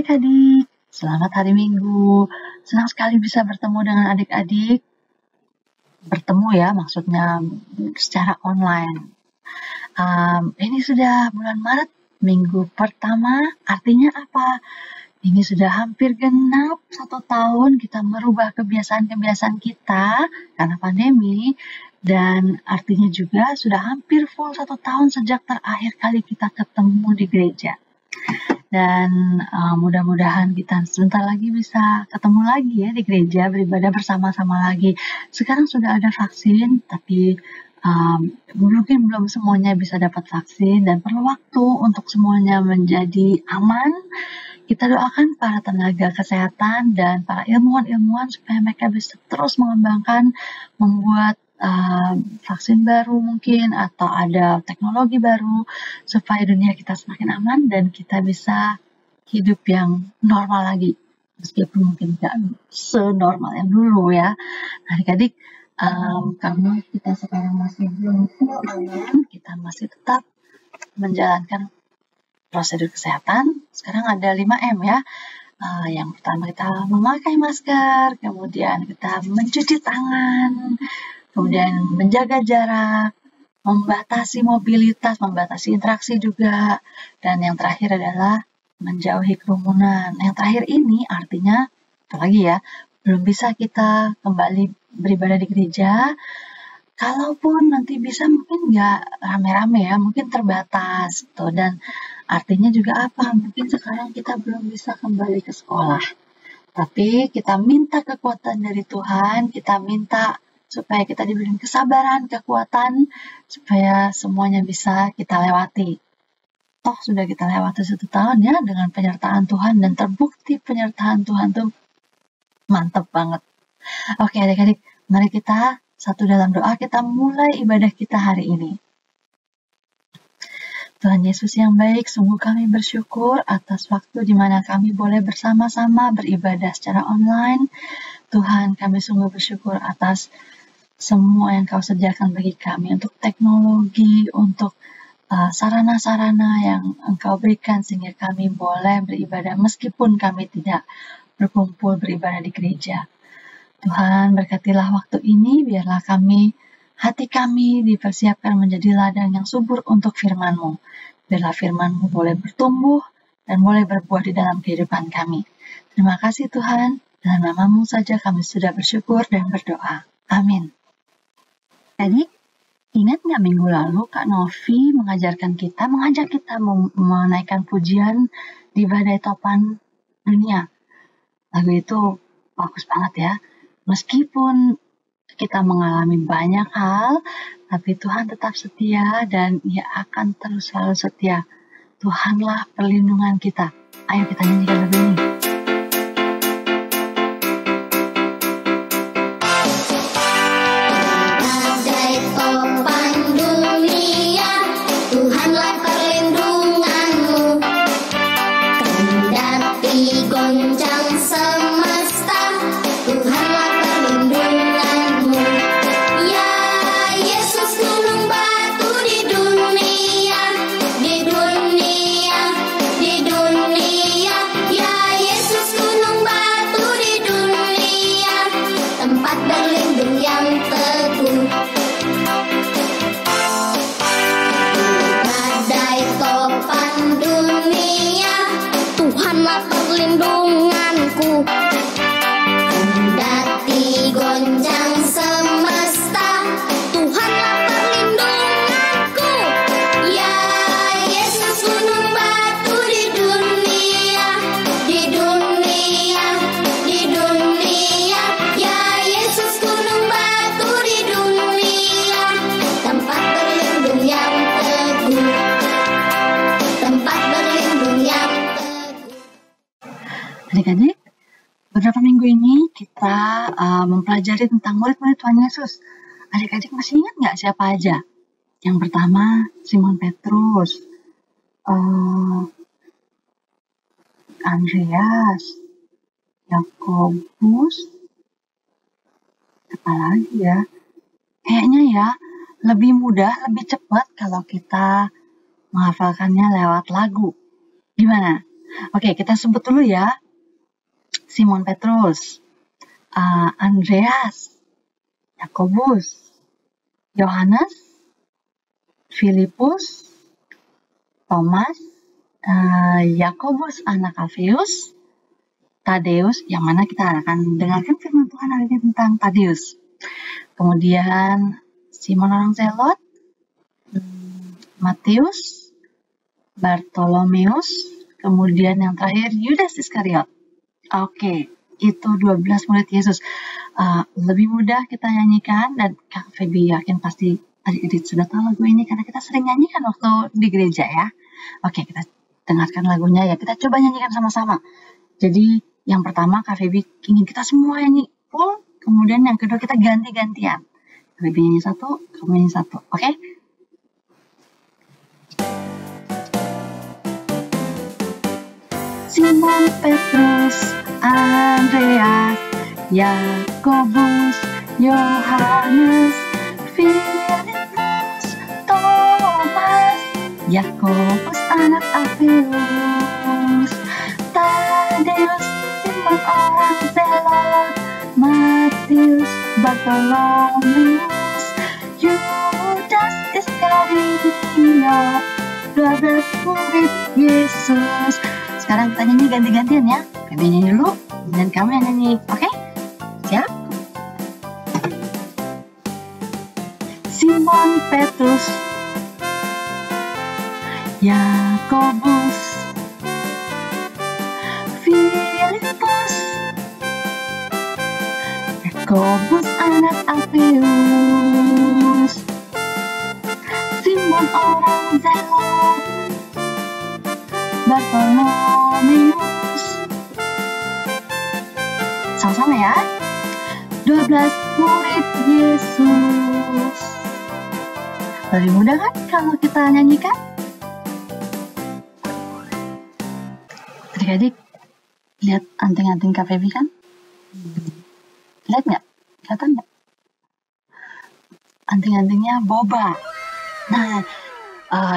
adik-adik, selamat hari Minggu. Senang sekali bisa bertemu dengan adik-adik. Bertemu ya, maksudnya secara online. Ini sudah bulan Maret, minggu pertama, artinya apa? Ini sudah hampir genap 1 tahun kita merubah kebiasaan-kebiasaan kita karena pandemi, dan artinya juga sudah hampir full 1 tahun sejak terakhir kali kita ketemu di gereja. Dan mudah-mudahan kita sebentar lagi bisa ketemu lagi ya di gereja, beribadah bersama-sama lagi. Sekarang sudah ada vaksin, tapi mungkin belum semuanya bisa dapat vaksin dan perlu waktu untuk semuanya menjadi aman. Kita doakan para tenaga kesehatan dan para ilmuwan-ilmuwan supaya mereka bisa terus mengembangkan, membuat vaksin baru mungkin, atau ada teknologi baru supaya dunia kita semakin aman dan kita bisa hidup yang normal lagi, meskipun mungkin tidak senormal yang dulu ya. Nah, adik-adik, karena kita sekarang masih belum full aman, kita masih tetap menjalankan prosedur kesehatan. Sekarang ada 5M ya. Yang pertama kita memakai masker, kemudian kita mencuci tangan, kemudian menjaga jarak, membatasi mobilitas, membatasi interaksi juga, dan yang terakhir adalah menjauhi kerumunan. Yang terakhir ini artinya, apalagi ya, belum bisa kita kembali beribadah di gereja. Kalaupun nanti bisa mungkin nggak rame-rame ya, mungkin terbatas tuh. Dan artinya juga apa? Mungkin sekarang kita belum bisa kembali ke sekolah. Tapi kita minta kekuatan dari Tuhan, kita minta supaya kita diberi kesabaran, kekuatan, supaya semuanya bisa kita lewati. Toh sudah kita lewati 1 tahun ya dengan penyertaan Tuhan, dan terbukti penyertaan Tuhan tuh mantep banget. Oke adik-adik, mari kita satu dalam doa, kita mulai ibadah kita hari ini. Tuhan Yesus yang baik, sungguh kami bersyukur atas waktu di mana kami boleh bersama-sama beribadah secara online. Tuhan, kami sungguh bersyukur atas semua yang Kau sediakan bagi kami, untuk teknologi, untuk sarana-sarana yang Engkau berikan sehingga kami boleh beribadah meskipun kami tidak berkumpul beribadah di gereja. Tuhan, berkatilah waktu ini, biarlah hati kami dipersiapkan menjadi ladang yang subur untuk firman-Mu. Biarlah firman-Mu boleh bertumbuh dan boleh berbuah di dalam kehidupan kami. Terima kasih Tuhan, dalam nama-Mu saja kami sudah bersyukur dan berdoa. Amin. Jadi, ingat nggak minggu lalu Kak Novi mengajak kita menaikkan pujian di Badai Topan Dunia. Lagu itu bagus banget ya. Meskipun kita mengalami banyak hal, tapi Tuhan tetap setia dan Ia akan terus selalu setia. Tuhanlah perlindungan kita. Ayo kita nyanyikan lagu ini. Adik-adik, beberapa minggu ini kita mempelajari tentang murid-murid Tuhan Yesus. Adik-adik masih ingat nggak siapa aja? Yang pertama, Simon Petrus, Andreas, Yakobus, apa lagi ya? Kayaknya ya, lebih mudah, lebih cepat kalau kita menghafalkannya lewat lagu. Gimana? Oke, kita sebut dulu ya. Simon Petrus, Andreas, Yakobus, Yohanes, Filipus, Thomas, Yakobus anak Alfeus, Tadeus, yang mana kita akan dengarkan firman Tuhan hari ini tentang Tadeus. Kemudian Simon orang Zelot, Matius, Bartolomeus, kemudian yang terakhir Yudas Iskariot. Oke, itu 12 murid Yesus. Lebih mudah kita nyanyikan, dan Kak Feby yakin pasti adik-adik sudah tahu lagu ini karena kita sering nyanyikan waktu di gereja ya. Oke, kita dengarkan lagunya ya. Kita coba nyanyikan sama-sama. Jadi yang pertama Kak Feby ingin kita semua nyanyi full, kemudian yang kedua kita ganti-gantian. Kak Feby nyanyi satu, kamu nyanyi satu. Oke? Simon Petrus, Andreas, Yakobus, Yohanes, Filipus, Thomas, Yakobus anak Alfeus, Tadeus, Simon orang Zelot, Matius, Bartolomeus, Yudas Iskariot, 12 murid Yesus. Sekarang kita nyanyi ganti-gantian ya. Kami nyanyi dulu, dan kamu yang nyanyi. Oke? Siap? Simon Petrus, Yakobus, Filipus, Yakobus anak Alfeus, Simon orang Zelot, Bartolomeus. Sama-sama ya. 12 murid Yesus. Lebih mudah kan kalau kita nyanyikan? Adik-adik, lihat anting-anting Kak Feby kan? Lihat nggak? Kelihatan nggak? Anting-antingnya boba. Nah,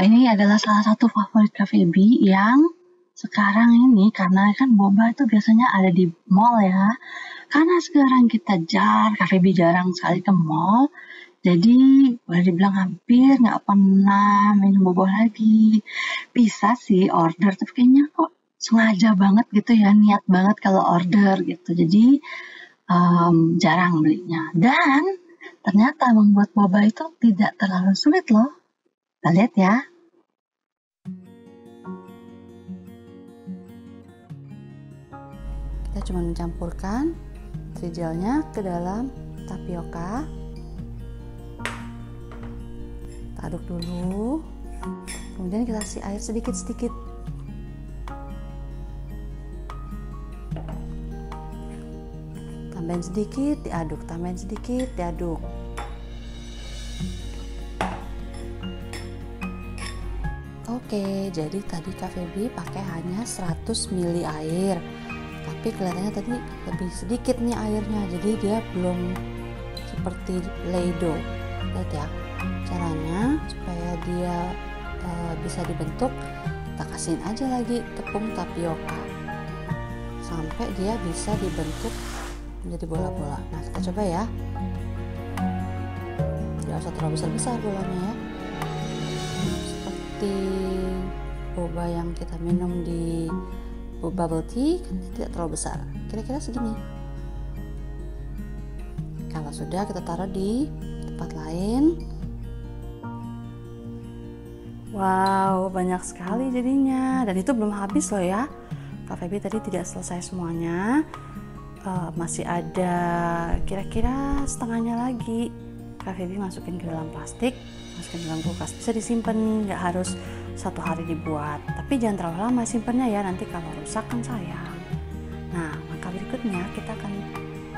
ini adalah salah satu favorit Kak Feby yang sekarang ini, karena kan boba itu biasanya ada di mall ya. Karena sekarang kita Kak Feby jarang sekali ke mall, jadi boleh dibilang hampir nggak pernah minum boba lagi. Bisa sih order, tapi kayaknya kok sengaja banget gitu ya, niat banget kalau order gitu. Jadi jarang belinya. Dan ternyata membuat boba itu tidak terlalu sulit loh. Kita lihat ya. Kita cuma mencampurkan trigelnya ke dalam tapioka. Kita aduk dulu. Kemudian kita kasih air sedikit-sedikit. Tambahin sedikit, diaduk. Tambahin sedikit, diaduk. Oke, jadi tadi Kak Feby pakai hanya 100 ml air. Tapi kelihatannya tadi lebih sedikit nih airnya. Jadi dia belum seperti Play-Doh. Lihat ya. Caranya supaya dia bisa dibentuk, kita kasihin aja lagi tepung tapioka sampai dia bisa dibentuk menjadi bola-bola. Nah, kita coba ya. Jangan usah terlalu besar-besar bolanya ya. Seperti boba yang kita minum di bubble tea kan tidak terlalu besar. Kira-kira segini. Kalau sudah, kita taruh di tempat lain. Wow, banyak sekali jadinya. Dan itu belum habis loh ya. Kak Feby tadi tidak selesai semuanya. Masih ada kira-kira setengahnya lagi. Kak Feby masukin ke dalam plastik, masukin ke dalam kulkas. Bisa disimpan, nggak harus 1 hari dibuat. Tapi jangan terlalu lama simpannya ya, nanti kalau rusak kan sayang. Nah, maka berikutnya kita akan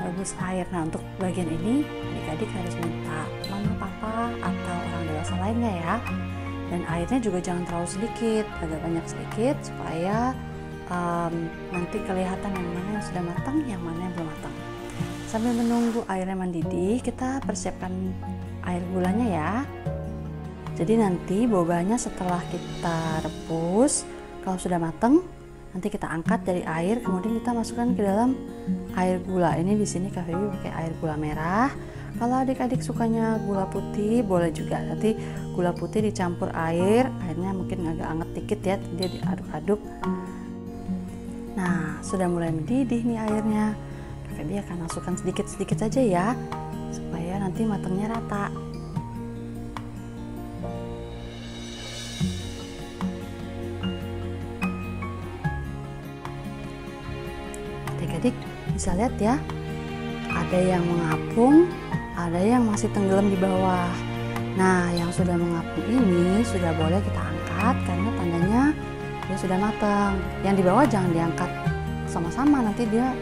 rebus air. Nah, untuk bagian ini adik-adik harus minta mama, papa, atau orang dewasa lainnya ya. Dan airnya juga jangan terlalu sedikit, agak banyak sedikit supaya nanti kelihatan yang mana yang sudah matang, yang mana yang belum matang. Sambil menunggu airnya mendidih, kita persiapkan air gulanya ya. Jadi nanti bobanya setelah kita rebus, kalau sudah matang, Nanti kita angkat dari air, kemudian kita masukkan ke dalam air gula. Ini di sini Kak Feby pakai air gula merah. Kalau adik-adik sukanya gula putih, boleh juga. Nanti gula putih dicampur air, airnya mungkin agak anget dikit ya, dia diaduk-aduk. Nah, sudah mulai mendidih nih airnya. Kak Feby akan masukkan sedikit-sedikit saja ya, supaya nanti matangnya rata. Adik-adik bisa lihat ya, ada yang mengapung, ada yang masih tenggelam di bawah. Nah, yang sudah mengapung ini sudah boleh kita angkat karena tandanya dia sudah matang. Yang di bawah jangan diangkat sama-sama, nanti dia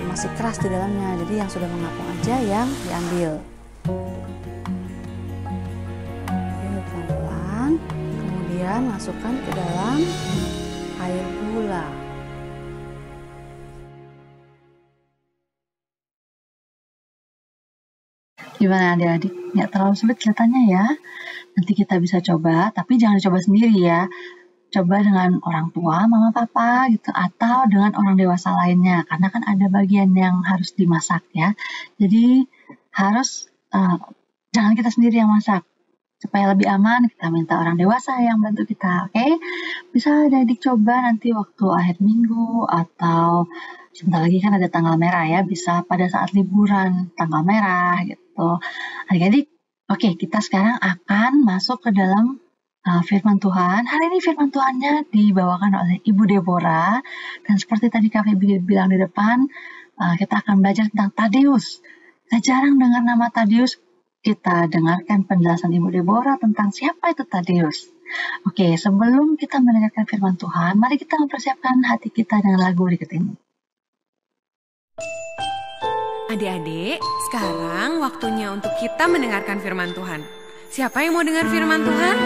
masih keras di dalamnya. Jadi yang sudah mengapung aja yang diambil. Pelan-pelan, kemudian masukkan ke dalam air gula. Gimana adik-adik? Nggak terlalu sulit kelihatannya ya. Nanti kita bisa coba, tapi jangan dicoba sendiri ya. Coba dengan orang tua, mama, papa gitu, atau dengan orang dewasa lainnya. Karena kan ada bagian yang harus dimasak ya. Jadi harus jangan kita sendiri yang masak. Supaya lebih aman, kita minta orang dewasa yang bantu kita, oke? Bisa adik-adik coba nanti waktu akhir minggu atau sebentar lagi kan ada tanggal merah ya, bisa pada saat liburan tanggal merah gitu. Adik-adik, oke, kita sekarang akan masuk ke dalam firman Tuhan. Hari ini firman Tuhannya dibawakan oleh Ibu Deborah, dan seperti tadi Kak Feby bilang di depan, kita akan belajar tentang Tadeus. Kita jarang dengar nama Tadeus. Kita dengarkan penjelasan Ibu Deborah tentang siapa itu Tadeus. Oke, sebelum kita mendengarkan firman Tuhan, mari kita mempersiapkan hati kita dengan lagu berikut ini. Adik-adik, sekarang waktunya untuk kita mendengarkan firman Tuhan. Siapa yang mau dengar firman Tuhan?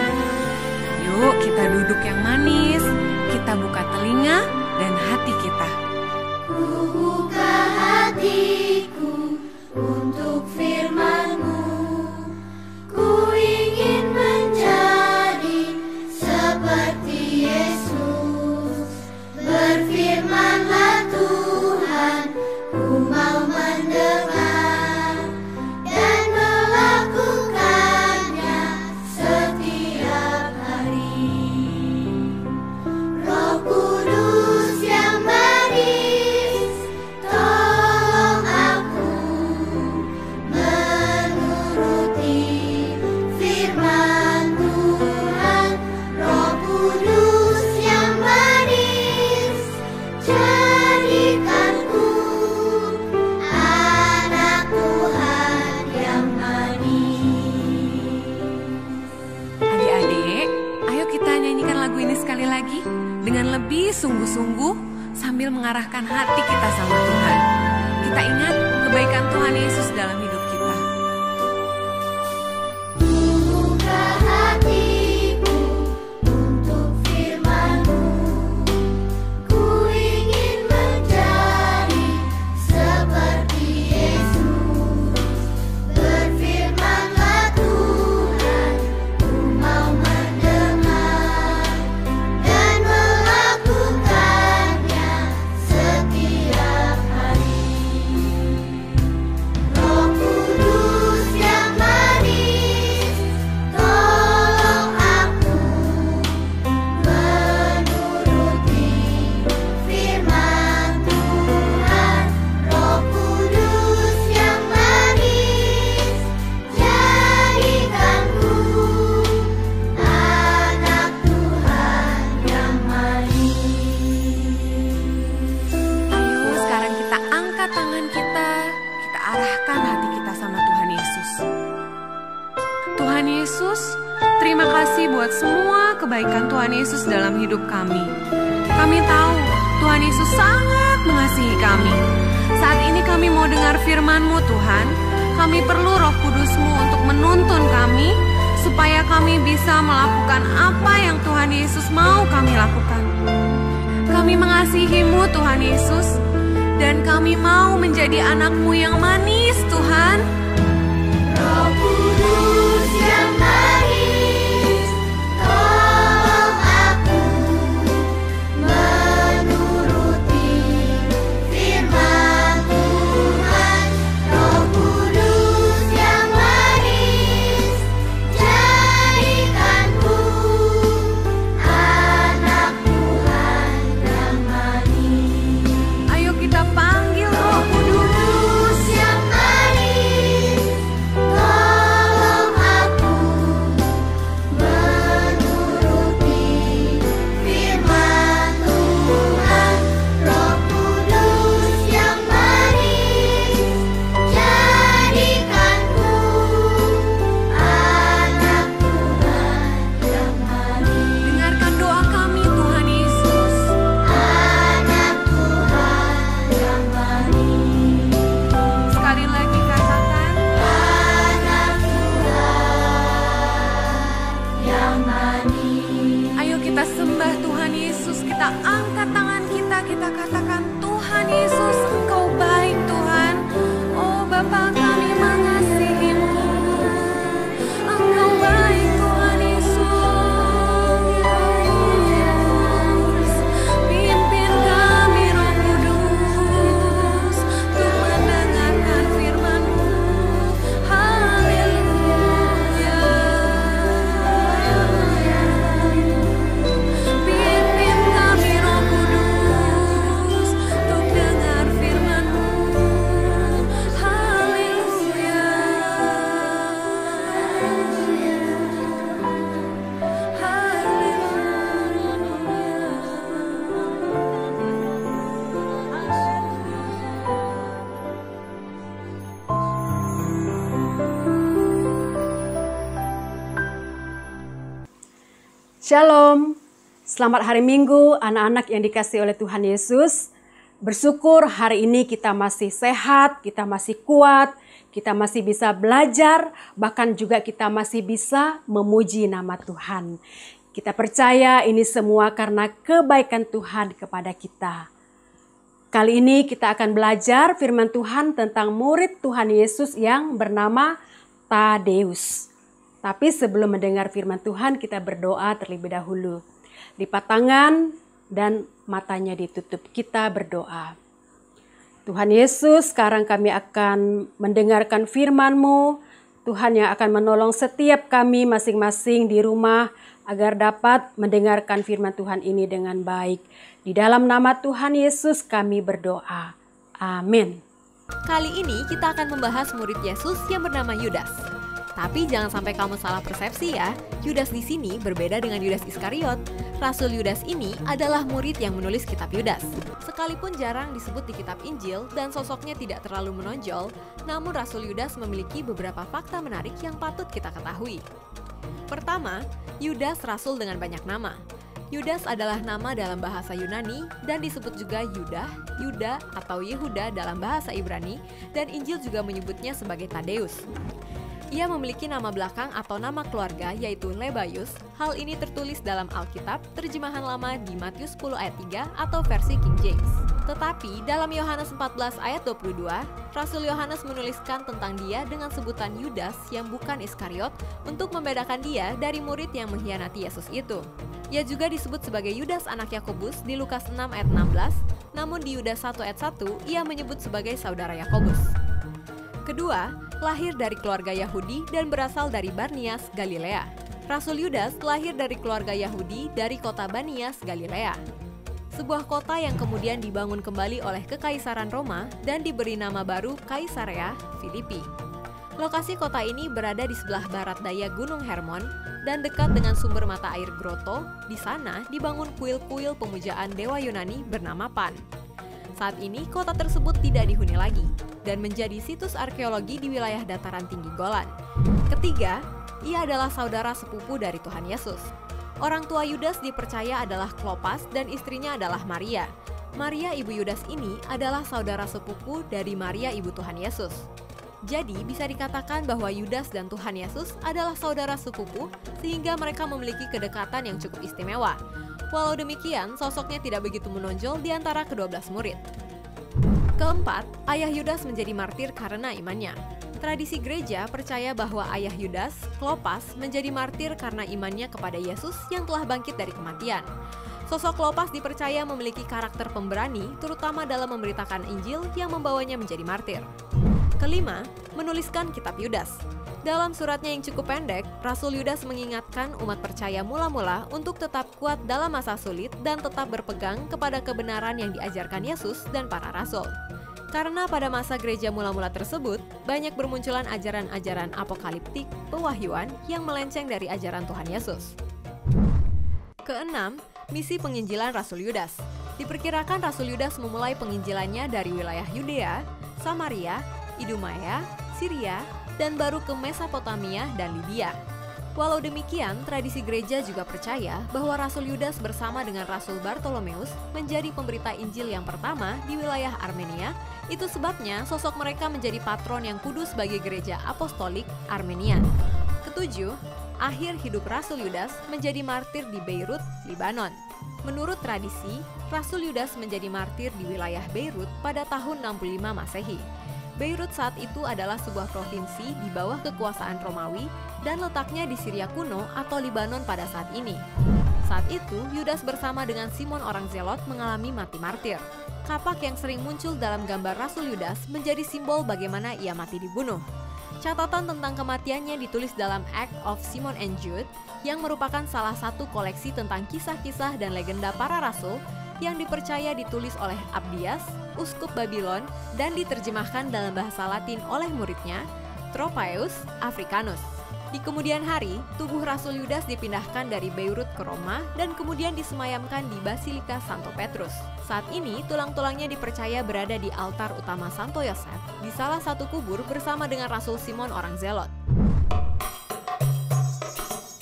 Yuk kita duduk yang manis, kita buka telinga dan hati kita. Ku buka hatiku untuk firman-Mu. Ku ingin menjadi seperti Yesus. Berfirmanlah Tuhan, ku mau mendengar dan melakukannya setiap hari. Roh Kudus yang manis, tolong aku menuruti firman Tuhan. Roh Kudus yang manis, jadikanku anak Tuhan yang manis. Adik-adik, ayo kita nyanyikan lagu ini sekali lagi dengan lebih sungguh-sungguh sambil mengarahkan hati kita sama Tuhan. Kita ingat kebaikan Tuhan Yesus dalam hidup kita. Buka hatiku untuk firman-Mu. Ku ingin menjadi seperti Yesus. Berfirmanlah Tuhan, ku mau mendengar dan melakukannya setiap hari. Roh Kudus yang manis, tolong aku menuruti firman Tuhan. Roh Kudus yang manis, jadikanku anak Tuhan yang manis. Ayo sekarang kita angkat tangan kita arahkan hati kita sama Tuhan Yesus. Tuhan Yesus, terima kasih buat semua kebaikan Tuhan Yesus dalam hidup kami. Kami tahu Tuhan Yesus sangat mengasihi kami. Saat ini kami mau dengar firman-Mu Tuhan. Kami perlu Roh Kudus-Mu untuk menuntun kami, supaya kami bisa melakukan apa yang Tuhan Yesus mau kami lakukan. Kami mengasihi-Mu Tuhan Yesus, dan kami mau menjadi anak-Mu yang manis Tuhan. Roh Kudus yang manis, tolong aku Shalom, selamat hari Minggu anak-anak yang dikasihi oleh Tuhan Yesus. Bersyukur hari ini kita masih sehat, kita masih kuat, kita masih bisa belajar, bahkan juga kita masih bisa memuji nama Tuhan. Kita percaya ini semua karena kebaikan Tuhan kepada kita. Kali ini kita akan belajar firman Tuhan tentang murid Tuhan Yesus yang bernama Tadeus. Tapi sebelum mendengar firman Tuhan, kita berdoa terlebih dahulu. Lipat tangan dan matanya ditutup. Kita berdoa. Tuhan Yesus, sekarang kami akan mendengarkan firman-Mu. Tuhan yang akan menolong setiap kami masing-masing di rumah agar dapat mendengarkan firman Tuhan ini dengan baik. Di dalam nama Tuhan Yesus kami berdoa. Amin. Kali ini kita akan membahas murid Yesus yang bernama Yudas. Tapi jangan sampai kamu salah persepsi ya. Yudas di sini berbeda dengan Yudas Iskariot. Rasul Yudas ini adalah murid yang menulis kitab Yudas. Sekalipun jarang disebut di kitab Injil dan sosoknya tidak terlalu menonjol, namun Rasul Yudas memiliki beberapa fakta menarik yang patut kita ketahui. Pertama, Yudas rasul dengan banyak nama. Yudas adalah nama dalam bahasa Yunani dan disebut juga Yuda atau Yehuda dalam bahasa Ibrani, dan Injil juga menyebutnya sebagai Tadeus. Ia memiliki nama belakang atau nama keluarga yaitu Lebaius. Hal ini tertulis dalam Alkitab, terjemahan lama di Matius 10 ayat 3 atau versi King James. Tetapi dalam Yohanes 14 ayat 22, Rasul Yohanes menuliskan tentang dia dengan sebutan Yudas yang bukan Iskariot untuk membedakan dia dari murid yang mengkhianati Yesus itu. Ia juga disebut sebagai Yudas anak Yakobus di Lukas 6 ayat 16, namun di Yudas 1 ayat 1 ia menyebut sebagai saudara Yakobus. Kedua, lahir dari keluarga Yahudi dan berasal dari Barnias, Galilea. Rasul Yudas lahir dari keluarga Yahudi dari kota Barnias, Galilea. Sebuah kota yang kemudian dibangun kembali oleh Kekaisaran Roma dan diberi nama baru Kaisarea Filipi. Lokasi kota ini berada di sebelah barat daya Gunung Hermon dan dekat dengan sumber mata air Grotto. Di sana dibangun kuil-kuil pemujaan dewa Yunani bernama Pan. Saat ini kota tersebut tidak dihuni lagi dan menjadi situs arkeologi di wilayah dataran tinggi Golan. Ketiga, ia adalah saudara sepupu dari Tuhan Yesus. Orang tua Yudas dipercaya adalah Klopas dan istrinya adalah Maria. Maria ibu Yudas ini adalah saudara sepupu dari Maria ibu Tuhan Yesus. Jadi bisa dikatakan bahwa Yudas dan Tuhan Yesus adalah saudara sepupu sehingga mereka memiliki kedekatan yang cukup istimewa. Walau demikian, sosoknya tidak begitu menonjol di antara ke-12 murid. Keempat, ayah Yudas menjadi martir karena imannya. Tradisi gereja percaya bahwa ayah Yudas, Klopas, menjadi martir karena imannya kepada Yesus yang telah bangkit dari kematian. Sosok Klopas dipercaya memiliki karakter pemberani, terutama dalam memberitakan Injil yang membawanya menjadi martir. Kelima, menuliskan kitab Yudas. Dalam suratnya yang cukup pendek, Rasul Yudas mengingatkan umat percaya mula-mula untuk tetap kuat dalam masa sulit dan tetap berpegang kepada kebenaran yang diajarkan Yesus dan para rasul. Karena pada masa gereja mula-mula tersebut, banyak bermunculan ajaran-ajaran apokaliptik, pewahyuan yang melenceng dari ajaran Tuhan Yesus. Keenam, misi penginjilan Rasul Yudas. Diperkirakan Rasul Yudas memulai penginjilannya dari wilayah Yudea, Samaria, Idumea, Syria, dan baru ke Mesopotamia dan Libya. Walau demikian, tradisi gereja juga percaya bahwa Rasul Yudas bersama dengan Rasul Bartolomeus menjadi pemberita Injil yang pertama di wilayah Armenia. Itu sebabnya sosok mereka menjadi patron yang kudus bagi gereja apostolik Armenia. Ketujuh, akhir hidup Rasul Yudas menjadi martir di Beirut, Libanon. Menurut tradisi, Rasul Yudas menjadi martir di wilayah Beirut pada tahun 65 Masehi. Beirut saat itu adalah sebuah provinsi di bawah kekuasaan Romawi dan letaknya di Syria kuno atau Libanon pada saat ini. Saat itu, Yudas bersama dengan Simon orang Zelot mengalami mati martir. Kapak yang sering muncul dalam gambar Rasul Yudas menjadi simbol bagaimana ia mati dibunuh. Catatan tentang kematiannya ditulis dalam Act of Simon and Jude yang merupakan salah satu koleksi tentang kisah-kisah dan legenda para rasul yang dipercaya ditulis oleh Abdias, uskup Babylon, dan diterjemahkan dalam bahasa Latin oleh muridnya, Tropaeus Africanus. Di kemudian hari, tubuh Rasul Yudas dipindahkan dari Beirut ke Roma dan kemudian disemayamkan di Basilika Santo Petrus. Saat ini, tulang-tulangnya dipercaya berada di altar utama Santo Yosef, di salah satu kubur bersama dengan Rasul Simon orang Zelot.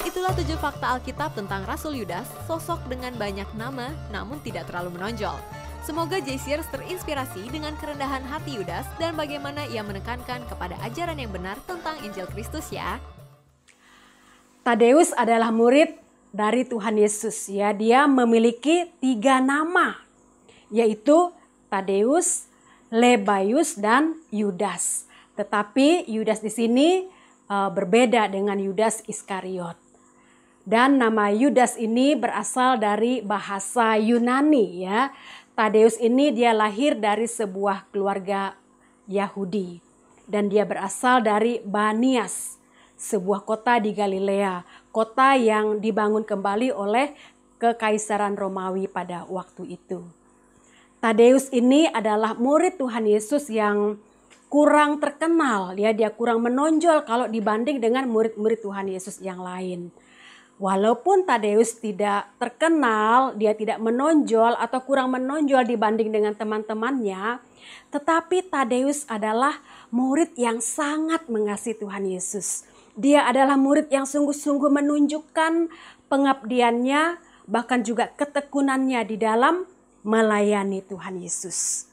Itu Itulah 7 fakta Alkitab tentang Rasul Yudas, sosok dengan banyak nama namun tidak terlalu menonjol. Semoga J-Sears terinspirasi dengan kerendahan hati Yudas dan bagaimana ia menekankan kepada ajaran yang benar tentang Injil Kristus ya. Tadeus adalah murid dari Tuhan Yesus ya. Dia memiliki 3 nama, yaitu Tadeus, Lebaius, dan Yudas. Tetapi Yudas di sini berbeda dengan Yudas Iskariot. Dan nama Yudas ini berasal dari bahasa Yunani ya. Tadeus ini dia lahir dari sebuah keluarga Yahudi. Dan dia berasal dari Banias, sebuah kota di Galilea. Kota yang dibangun kembali oleh Kekaisaran Romawi pada waktu itu. Tadeus ini adalah murid Tuhan Yesus yang kurang terkenal. Ya, dia kurang menonjol kalau dibanding dengan murid-murid Tuhan Yesus yang lain. Walaupun Tadeus tidak terkenal, dia tidak menonjol atau kurang menonjol dibanding dengan teman-temannya, tetapi Tadeus adalah murid yang sangat mengasihi Tuhan Yesus. Dia adalah murid yang sungguh-sungguh menunjukkan pengabdiannya, bahkan juga ketekunannya di dalam melayani Tuhan Yesus.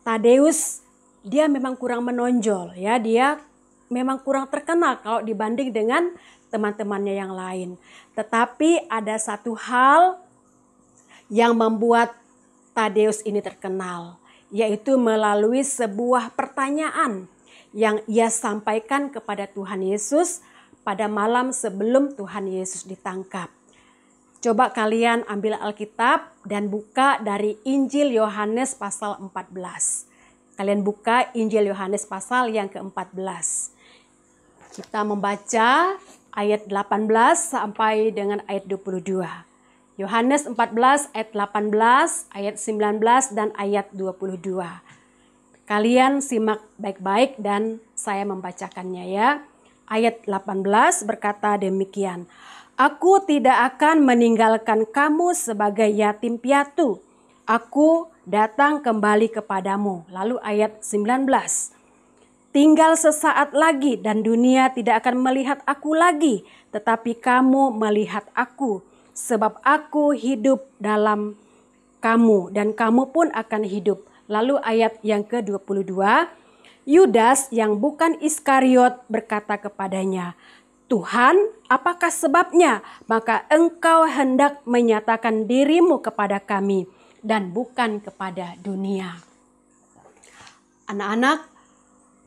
Tadeus, dia memang kurang menonjol ya, dia memang kurang terkenal kalau dibanding dengan teman-temannya yang lain. Tetapi ada satu hal yang membuat Tadeus ini terkenal, yaitu melalui sebuah pertanyaan yang ia sampaikan kepada Tuhan Yesus pada malam sebelum Tuhan Yesus ditangkap. Coba kalian ambil Alkitab dan buka dari Injil Yohanes pasal 14. Kalian buka Injil Yohanes pasal yang ke-14. Kita membaca ayat 18 sampai dengan ayat 22. Yohanes 14 ayat 18, ayat 19 dan ayat 22. Kalian simak baik-baik dan saya membacakannya ya. Ayat 18 berkata demikian. Aku tidak akan meninggalkan kamu sebagai yatim piatu. Aku datang kembali kepadamu. Lalu ayat 19. Tinggal sesaat lagi dan dunia tidak akan melihat aku lagi, tetapi kamu melihat aku, sebab aku hidup dalam kamu dan kamu pun akan hidup. Lalu ayat yang ke-22, Yudas yang bukan Iskariot berkata kepadanya, Tuhan, apakah sebabnya? Maka engkau hendak menyatakan dirimu kepada kami dan bukan kepada dunia. Anak-anak,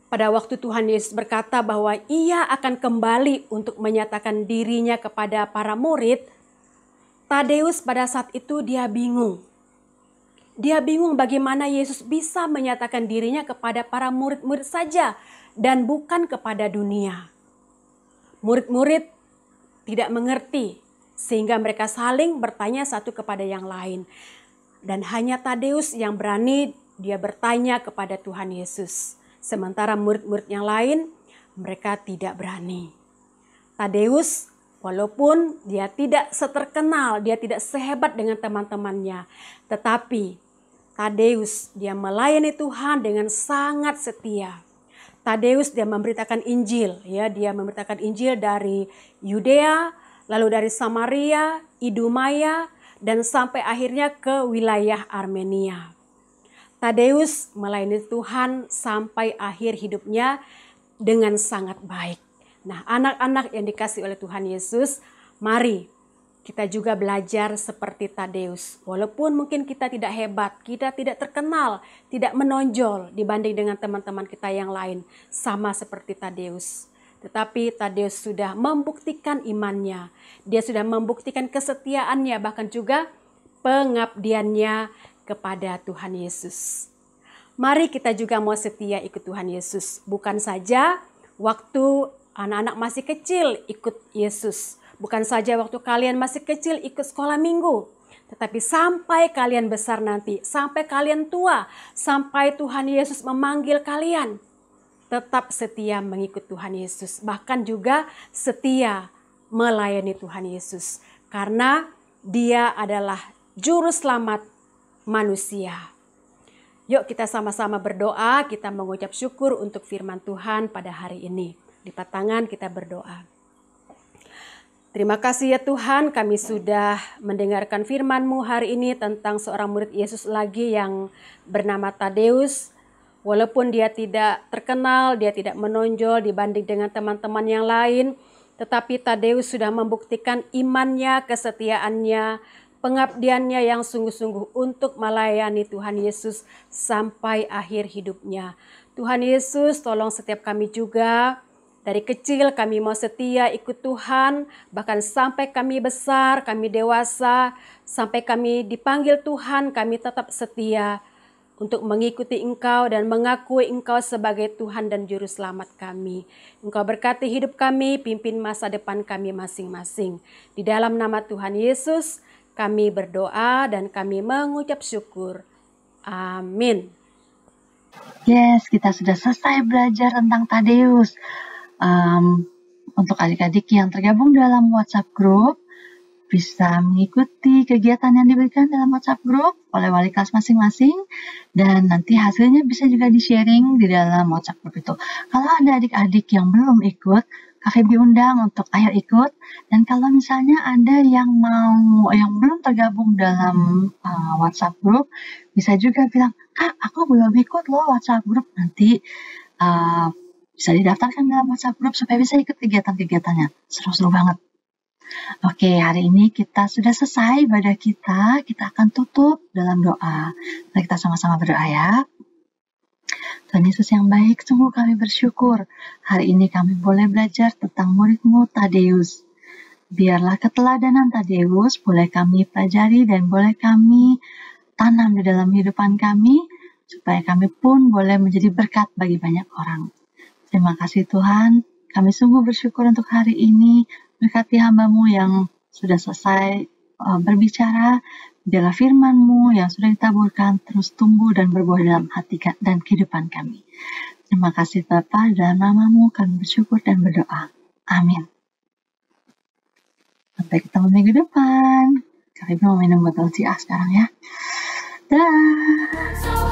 pada waktu Tuhan Yesus berkata bahwa ia akan kembali untuk menyatakan dirinya kepada para murid, Tadeus pada saat itu dia bingung. Dia bingung bagaimana Yesus bisa menyatakan dirinya kepada para murid-murid saja dan bukan kepada dunia. Murid-murid tidak mengerti sehingga mereka saling bertanya satu kepada yang lain. Dan hanya Tadeus yang berani dia bertanya kepada Tuhan Yesus. Sementara murid-murid yang lain, mereka tidak berani. Tadeus, walaupun dia tidak seterkenal, dia tidak sehebat dengan teman-temannya. Tetapi Tadeus, dia melayani Tuhan dengan sangat setia. Tadeus, dia memberitakan Injil. Ya, dia memberitakan Injil dari Yudea, lalu dari Samaria, Idumea, dan sampai akhirnya ke wilayah Armenia. Tadeus melayani Tuhan sampai akhir hidupnya dengan sangat baik. Nah, anak-anak yang dikasihi oleh Tuhan Yesus, mari kita juga belajar seperti Tadeus. Walaupun mungkin kita tidak hebat, kita tidak terkenal, tidak menonjol dibanding dengan teman-teman kita yang lain, sama seperti Tadeus. Tetapi Tadeus sudah membuktikan imannya, dia sudah membuktikan kesetiaannya, bahkan juga pengabdiannya kepada Tuhan Yesus. Mari kita juga mau setia ikut Tuhan Yesus. Bukan saja waktu anak-anak masih kecil ikut Yesus. Bukan saja waktu kalian masih kecil ikut sekolah minggu. Tetapi sampai kalian besar nanti, sampai kalian tua, sampai Tuhan Yesus memanggil kalian, tetap setia mengikut Tuhan Yesus. Bahkan juga setia melayani Tuhan Yesus. Karena dia adalah juru selamat manusia. Yuk kita sama-sama berdoa, kita mengucap syukur untuk firman Tuhan pada hari ini. Lipat tangan kita berdoa. Terima kasih ya Tuhan, kami sudah mendengarkan firman-Mu hari ini tentang seorang murid Yesus lagi yang bernama Tadeus. Walaupun dia tidak terkenal, dia tidak menonjol dibanding dengan teman-teman yang lain, tetapi Tadeus sudah membuktikan imannya, kesetiaannya, pengabdiannya yang sungguh-sungguh untuk melayani Tuhan Yesus sampai akhir hidupnya. Tuhan Yesus, tolong setiap kami juga. Dari kecil kami mau setia ikut Tuhan, bahkan sampai kami besar, kami dewasa, sampai kami dipanggil Tuhan, kami tetap setia untuk mengikuti Engkau dan mengakui Engkau sebagai Tuhan dan Juru Selamat kami. Engkau berkati hidup kami, pimpin masa depan kami masing-masing. Di dalam nama Tuhan Yesus, kami berdoa dan kami mengucap syukur. Amin. Yes, kita sudah selesai belajar tentang Tadeus. Untuk adik-adik yang tergabung dalam WhatsApp group, bisa mengikuti kegiatan yang diberikan dalam WhatsApp group oleh wali kelas masing-masing, dan nanti hasilnya bisa juga di-sharing di dalam WhatsApp group itu. Kalau ada adik-adik yang belum ikut, Kakak diundang untuk ayo ikut. Dan kalau misalnya ada yang belum tergabung dalam WhatsApp group, bisa juga bilang, Kak, aku belum ikut loh WhatsApp group. Nanti bisa didaftarkan dalam WhatsApp group supaya bisa ikut kegiatan-kegiatannya. Seru-seru banget. Oke, hari ini kita sudah selesai ibadah kita. Kita akan tutup dalam doa. Mari kita sama-sama berdoa ya. Tuhan Yesus yang baik, sungguh kami bersyukur. Hari ini kami boleh belajar tentang murid-Mu Tadeus. Biarlah keteladanan Tadeus boleh kami pelajari dan boleh kami tanam di dalam kehidupan kami, supaya kami pun boleh menjadi berkat bagi banyak orang. Terima kasih Tuhan, kami sungguh bersyukur untuk hari ini. Berkati hamba-Mu yang sudah selesai berbicara. Biarlah firman-Mu yang sudah ditaburkan terus tumbuh dan berbuah dalam hati dan kehidupan kami. Terima kasih Bapa, dalam nama-Mu kami bersyukur dan berdoa. Amin. Sampai ketemu minggu depan. Kami mau minum botol cia sekarang ya. Dah.